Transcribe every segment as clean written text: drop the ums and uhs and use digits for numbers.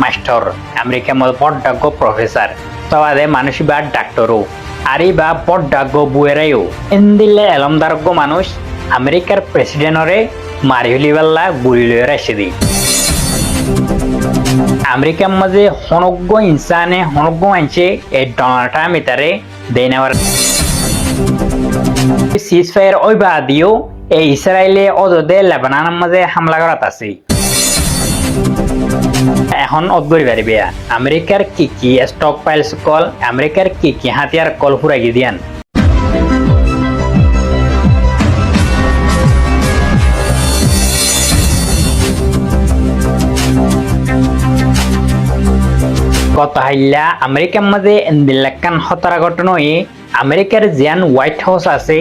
master America মধ্যে পড়ডাগ্য professor তবাদে মানুষ বা ডাক্তারও আরি বা পড়ডাগ্য বুয়েরাইও ইন্দিল্লে এলমদারজ্ঞ মানুষ আমেরিকার প্রেসিডেন্টরে মারি হলিবাল্লা গুলি লয়ে রাশি দি আমেরিকার মাঝে হনজ্ঞ ইনসানে হনজ্ঞ মানছে এই ডোনাল্ড ট্রাম্প ইতারে দেই নেওয়ার সিজ ফায়ার ওই বা দিও এই ইসরায়েলে অজদে লেবাননের মাঝে হামলা করাত আছে এখন অদ্ভুত পারিবে আমেরিকার কি স্টক পাইলস কল আমেরিকার কি হাতিয়ার কল ফুরাই দিয়ান গত হাইলা আমেরিকার মাঝে এন্দিল্লাকান হতারা ঘটনা আমেরিকার জিয়ান হোয়াইট হাউস আছে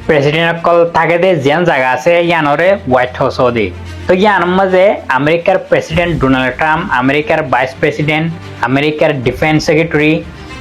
প্রেসিডেন্ট কল থাকে দে জিয়ান জায়গা আছে ইয়ানরে হোয়াইট হাউস দে তো ইয়ান মাঝে আমেরিকার প্রেসিডেন্ট ডোনাল্ড ট্রাম্প আমেরিকার ভাইস প্রেসিডেন্ট আমেরিকার ডিফেন্স সেক্রেটারি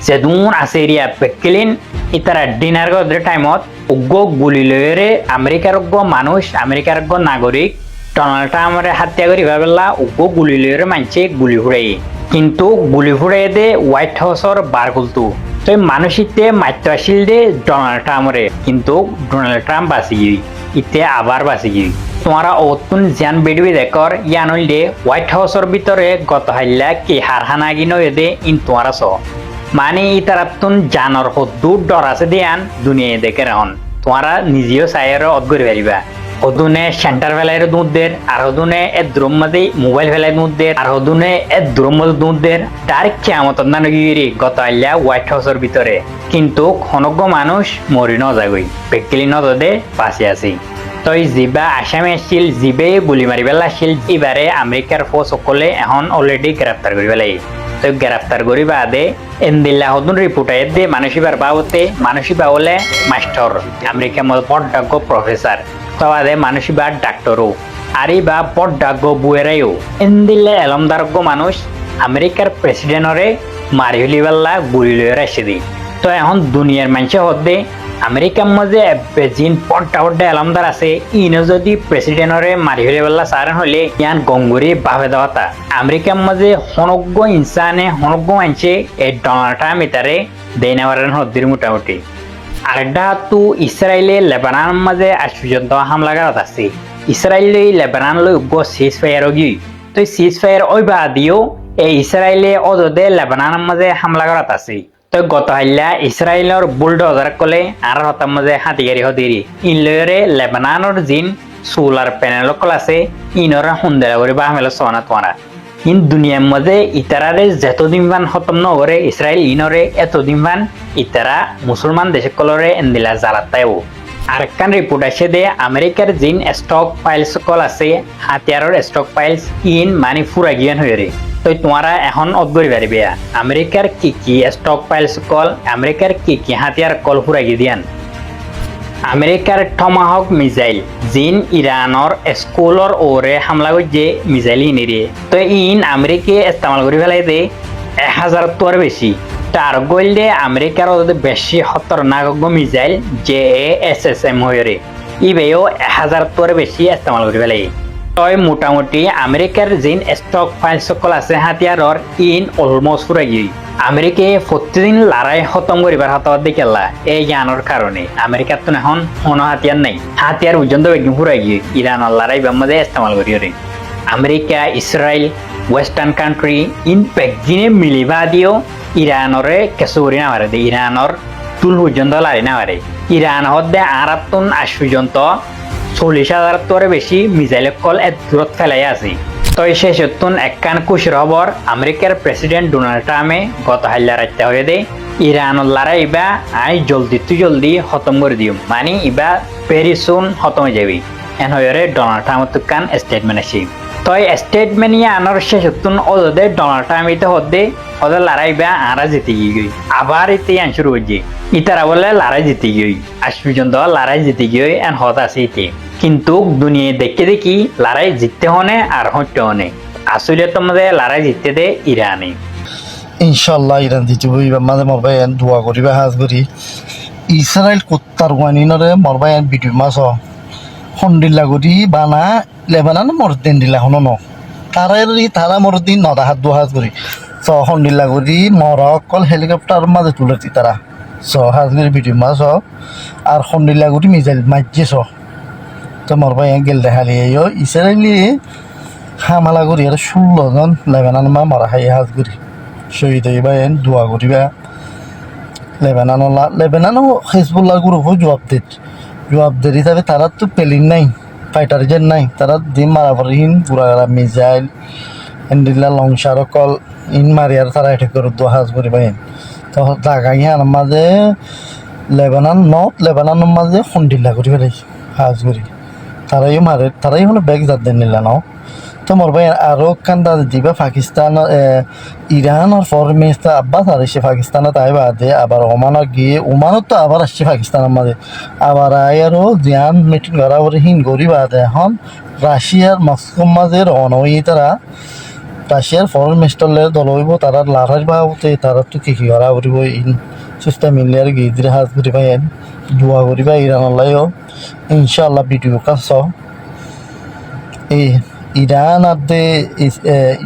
যেদুন আছে এরিয়া পেকিলিন ইতারা ডিনার গদের টাইমত উগ্র গুলি লয়েরে আমেরিকার মানুষ আমেরিকার নাগরিক ডোনাল্ড ট্রাম্পরে হাতিয়া করি ভাবেলা উগ্র গুলি লয়েরে মানছে গুলি ফুরাই কিন্তু গুলি ফুরাই দে হোয়াইট হাউসর বার গুলতু তো মানুষিতে মাত্র আসিল দে ডোনাল্ড ট্রাম্পরে কিন্তু ডোনাল্ড ট্রাম্প বাঁচি গই ইতে আবার বাঁচি গই তোমারা অতুন জ্ঞান বেডবি দেখর ইয়ান হইলে হোয়াইট হাউসর ভিতরে গত হাইলা কি হারহানা গিনো এদে ইন তোমারা স মানে ইতারাতুন জানর হদ্দুর ডর আছে দিয়ান দুনিয়া দেখে রাহন তোমারা নিজেও চাইয়ের অদগরি পারিবা হদুনে সেন্টার ফেলাইয়ের দুধ দের আর হদুনে এ দ্রম মাঝে মোবাইল ফেলাই দুধ দের আর হদুনে এ দ্রম মাঝে দুধ দের ডাইরেক্ট কেমত না নগিরি গত আইলা হোয়াইট হাউসের ভিতরে কিন্তু খনজ্ঞ মানুষ মরি ন যাগই পেকিলি নদে বাঁচি আছি তই জিবা আসামে আসছিল জিবে গুলি মারি পেলা আসছিল এবারে আমেরিকার ফৌজ সকলে এখন অলরেডি গ্রেপ্তার করি পেলাই তো গ্রেপ্তার করি বাদে এন্দিল্লা হদুন রিপোর্ট আইয়ে দে মানসিবার বাবতে মানসি বাবলে মাস্টার আমেরিকার মধ্যে পড়ডাগ্য প্রফেসর তবাদে মানুষ বা ডাক্তারও আরি বা পড়ডাগ্য বুয়েরাইও এন্দিল্লে এলমদারজ্ঞ মানুষ আমেরিকার প্রেসিডেন্টরে মারি হলিবাল্লা গুলি লয়ে রাশি দি তো এখন দুনিয়ার মানুষে হদে আমেরিকার মাঝে জিন পড়ডা এলমদার আছে ইনো যদি প্রেসিডেন্টরে মারি হলিবাল্লা সারেন হলে ইয়ান গঙ্গুরি ভাবে দেওয়াতা আমেরিকার মাঝে হনজ্ঞ ইনসানে হনজ্ঞ মানছে এই ডোনাল্ড ট্রাম্প ইতারে দেই নেওয়ার হদ্দির মোটামুটি আরেকটা তো ইসরায়েলে লেবানন মাঝে আজ পর্যন্ত হামলা করাত আছে ইসরায়েল লেবানন লই উগ্র সিজ ফায়ার গি তো সিজ ফায়ার ওই বা দিও এই ইসরায়েলে অজদে লেবাননের মাঝে হামলা করাত আছে তো গত হাইলা ইসরায়েলের বুলডোজার কলে আর হতার মাঝে হাতিয়ারি হদিরি ইনলয়রে লেবাননের জিন সোলার প্যানেল কল আছে ইনরা সুন্দর করে বাহমেল সোনা তোরা ইন দুনিয়ার মধ্যে ইতারারে যতদিন মান খতম নগরে ইসরায়েল ইনরে এতদিন মান ইতারা মুসলমান দেশ কলরে এন্দিলা জ্বালাতায়ও আরেকখান রিপোর্ট আসে দে আমেরিকার জিন স্টক পাইলস কল আছে হাতিয়ারের স্টক পাইলস ইন মানে ফুরা গিয়ান হয়ে রে তো তোমারা এখন অদগরি পারিবে আমেরিকার কি স্টক পাইলস কল আমেরিকার কি হাতিয়ার কল ফুরা গিয়ে দিয়ান আমেরিকার টমাহক মিসাইল জিন ইরানর স্কুলর ওরে হামলা করছে মিসাইল ইনিরে তো ইন আমেরিকা ইস্তেমাল করে ফেলাই দে 1000 তোর বেশি তার গইলে আমেরিকার বেশি খতরনাক মিসাইল JASSM হয়ে রে ইবেও 1000 তোর বেশি ইস্তেমাল করে ফেলাই তই মোটামুটি আমেরিকার জিন স্টক ফাইল সকল আছে হাতিয়ারর ইন অলমোস্ট ফুরাই গিয়ে আমেরিকায় প্রতিদিন লড়াই খতম করিবার হাতত দেখিলা এই জ্ঞানের কারণে আমেরিকার তো এখন কোনো হাতিয়ার নাই হাতিয়ার পর্যন্ত একদম ফুরাই গিয়ে ইরানের লড়াই মধ্যে ইস্তেমাল করি রে আমেরিকা ইসরায়েল ওয়েস্টার্ন কান্ট্রি ইন পেকজিনে মিলিবা দিও ইরানরে কেঁচু করি না পারে ইরানর তুল পর্যন্ত লড়াই না পারে ইরান হদ্দে আরাতুন আজ পর্যন্ত 40,000 তোরে বেশি মিসাইল কল দূরত ফেলাই আছে তো শেষতুন একখান খুশির খবর আমেরিকার প্রেসিডেন্ট ডোনাল্ড ট্রাম্পে গত হাইলা রাখতে হয়ে দে ইরানের লড়াই ইবা আই জলদি খতম করে দিও মানে ইবা ভেরি সুন খতম হয়ে যাবি এন হয়ে ডোনাল্ড ট্রাম্প তুকান স্টেটমেন্ট আসি তো স্টেটমেন্ট ইয়ে আনার শেষতুন ওদের ডোনাল্ড ট্রাম্প ইতে হদে ওদের লড়াই বা আরা জিতে গিয়ে আবার ইতে শুরু হয়েছে ইতারা বলে লড়াই জিতে গিয়ে আজ পর্যন্ত লড়াই জিতে গিয়ে এন হত আছে ইতে কিন্তু দুনিয়া দেখি লড়াই জিততে হনে আর হতে হনে আসলে তোমাদের লড়াই জিততে দে ইরানে ইনশাল্লাহ ইরান জিতব এবার মাঝে মরবাই দোয়া করিবা হাজ করি ইসরায়েল কুত্তার ওয়ানিনরে মরবাই ভিডিও মাছ হন্ডিল্লা করি বানা লেবানান মরতেন দিলা হন তারা মরদিন নদা হাত দুহাজ করি চ সন্দিল্লা করি মরা অকল হেলিকপ্টার মাঝে তুলেছি তারা চ হাজগিরি ভিডিও মাছ আর সন্দিল্লা করি মিজাইল মাইজে চ তো মরবা গেল দেখালি ইসরায়েলি হামালা করি আর 16 জন লেবানন মা মরা খাই হাজগিরি শহীদ হইবা দোয়া করিবা লেবাননও হিজবুল্লাহ গ্রুপও জবাব দেরি তবে তারা তো প্লেন নাই ফাইটার জেট নাই তারা দিন মারামারিহীন পুরা মিসাইল এন্ডিল্লা লংসার কল ইন মারিয়ার তারা এটা করে দোহাজ করিবা তো জায়গা ইয়ার মাঝে লেবাননের মাঝে সন্দিল্লা করি ফেলাইছে হাজ করি তারাই হলো ব্যাগ যাত দেন নিলা নাও তো মরবা আরো কান্দা দিবা পাকিস্তান ইরানের ফরেন মিনিস্টার আব্বাস আর এসে পাকিস্তানে তাই বাদে আবার ওমানত গিয়ে ওমানত তো আবার আসছে পাকিস্তানের মাঝে আবার আরও জিয়ান মিটিং করা পরে হিন গরি বাদে এখন রাশিয়ার মস্কোর মাঝে রওনা হয়ে তারা রাশিয়ার ফরেন মিনিস্টারের দল হইব তারা লারার বাবতে তারা তো কি করা করিব ইন চেষ্টা মিললে আর গিয়ে দিলে হাত করিবা দোয়া করিবা ইরানলাইও ইনশাআল্লাহ ভিডিও কাছ এই ইরান আর দে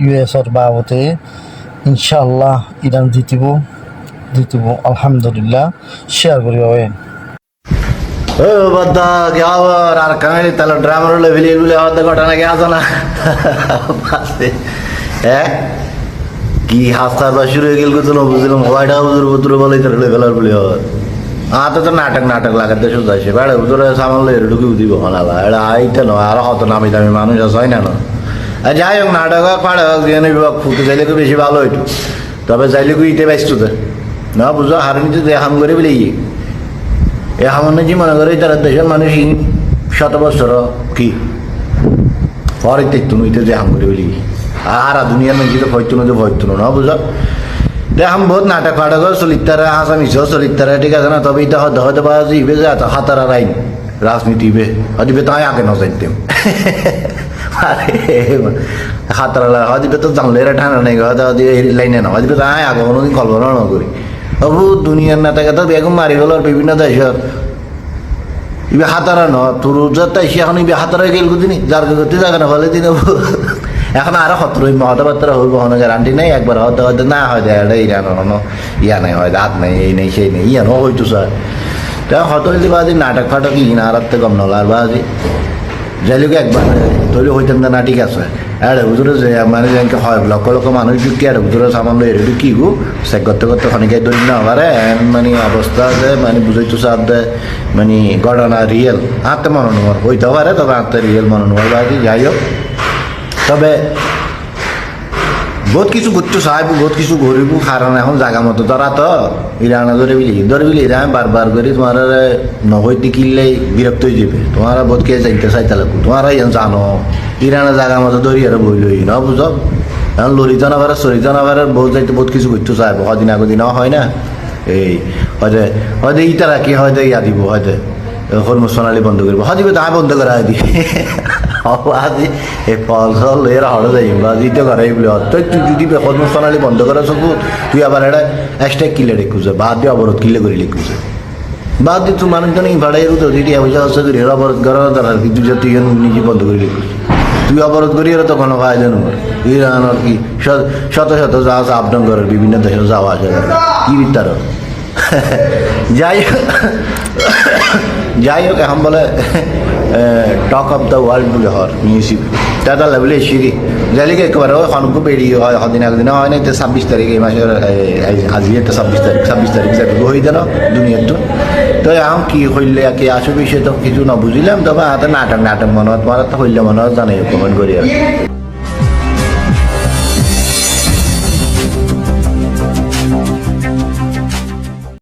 ইউএসর বাবতে ইনশাআল্লাহ ইরান জিতিব আলহামদুলিল্লাহ শেয়ার করিবা ও বাদা কি আবার আর কাহিনী তাহলে ড্রামার হলে বলে হতে ঘটনা কি আছে না হ্যাঁ কি হাসতার বা শুরু হয়ে গেল তো বুঝলাম হোয়াইট হাউসের বুতুরে বলে তাহলে ফেলার বলে আতে তো নাটক লাগাতে শুধু আসে বেড়ে বুতুরে সামাল ঢুকে দিব হনালা এটা আইতে নয় আর হত নামি দামি মানুষ আছে হয় না আর যাই হোক নাটক হোক ফাড়ে হোক যেখানে ফুটে চাইলে খুব বেশি ভালো হইতো তবে চাইলে খুব ইতে ব্যস্ত না বুঝো হারণিতে দেখাম করে বলে এ হামনে যে মনে করে তারা দেশের মানুষ শত বছর কি পরে দেখতো ইতে যে হাম করে বলি আর দুনিয়ার মানুষ তো ভয়তো না বুঝো দেখাম বহুত নাটক ফাটক চলিতারা হাসা মিশো চলিতারা ঠিক আছে না তবে এটা হতে পারা যাইবে যে হাতারা রাইন রাজনীতি হদিবে তাই আগে ন জানতাম হাতারা হদিবে তো জানলে এরা ঠান্ডা নেই হদিবে লাইনে না হদিবে তাই আগে কোনোদিন কল্পনা না করি তবু দুনিয়ার নাটকে তো বেগম মারি গেল বিভিন্ন দেশের ইবে হাতারা ন তোর যাতে এখন ইবে হাতারা গেল দিন যার করতে যাবে না বলে দিন এখন আরো সত্তর হতাবার্তা হইব কোনো গ্যারান্টি নেই একবার হতে না হয় এটা ইরানো ইয়া নাই হয় হাত নাই এই নেই সেই নেই ইয়ানো হইতো স্যার তা হত হইতে বাদি নাটক ফাটক ইন আর কম নলার বাদি যাইলে একবার তৈরি হইতাম না ঠিক আছে এড়ে হুজুরে যে মানে যেনকে হয় লক্ষ মানুষ ঢুকি আর হুজুরে সামান লই ঢুকি গু সে করতে খনিকাই ধরি না পারে মানে অবস্থা যে মানে বুঝাইতো সার দে মানে ঘটনা রিয়েল হাতে মনোনমর হইতে পারে তবে হাতে রিয়েল মনোনমর বাদি যাই হোক তবে বহুত কিছু করতে চাইব বহুত কিছু ঘুরিব কারণ এখন জায়গা মতো তারা তো ইরানা ধরে বিলি ইরান বারবার করে তোমার নহৈতে কিনলে বিরক্ত হয়ে যাবে তোমারা বহুত কে যাইতে চাইতে লাগবো তোমারা ইয়ান জানো ইরানের জায়গা মতো ধরি আর বই লই না বুঝো এখন লড়িতে না পারে চরিতে না পারে বহুত যাইতে বহুত কিছু করতে চাইব কদিন আগদিন হয় না এই হয়তো ইটারা কি হয়তো ইয়া দিব হয়তো হরমুজ সোনালি বন্ধ করবো হদিবে তাই বন্ধ করা দিই আজি এই ফল চল এরা হড়ে যাই দিতে করাই বলে তুই যদি হরমুজ সোনালি বন্ধ করা চকু তুই আবার এটা এক্সট্রা কিলে রেখুছে বাদ দিয়ে অবরোধ কিলে করে রেখুছে বাদ দিয়ে তুই মানুষজন ভাড়াই তো দিদি পয়সা খরচা করি এরা অবরোধ করার দরকার কিন্তু তুই নিজে বন্ধ করে রেখুছে তুই অবরোধ করি এরা তো কোনো ফায়দা নয় ইরান আর কি শত জাহাজ আপ ডাউন করার বিভিন্ন দেশে যাওয়া আসা করে কি তার যাই হোক এখন বলে টক অফ দ্য ওয়ার্ল্ড বলে হর মিউজিক দাদা লেভেলে সিঁড়ি যাইলে একেবারে খনকু বেরিয়ে হয় সদিন একদিন হয় না 26 তারিখ এই মাসের আজি এটা 26 তারিখ যাবে হয়ে গেল দুনিয়ার তো তো এখন কি হইলে কি আসবে সে তো কিছু না বুঝিলাম তবে হাতে নাটক মনে হয় তোমার তো হইলে মনে হয় জানাই কমেন্ট করি আর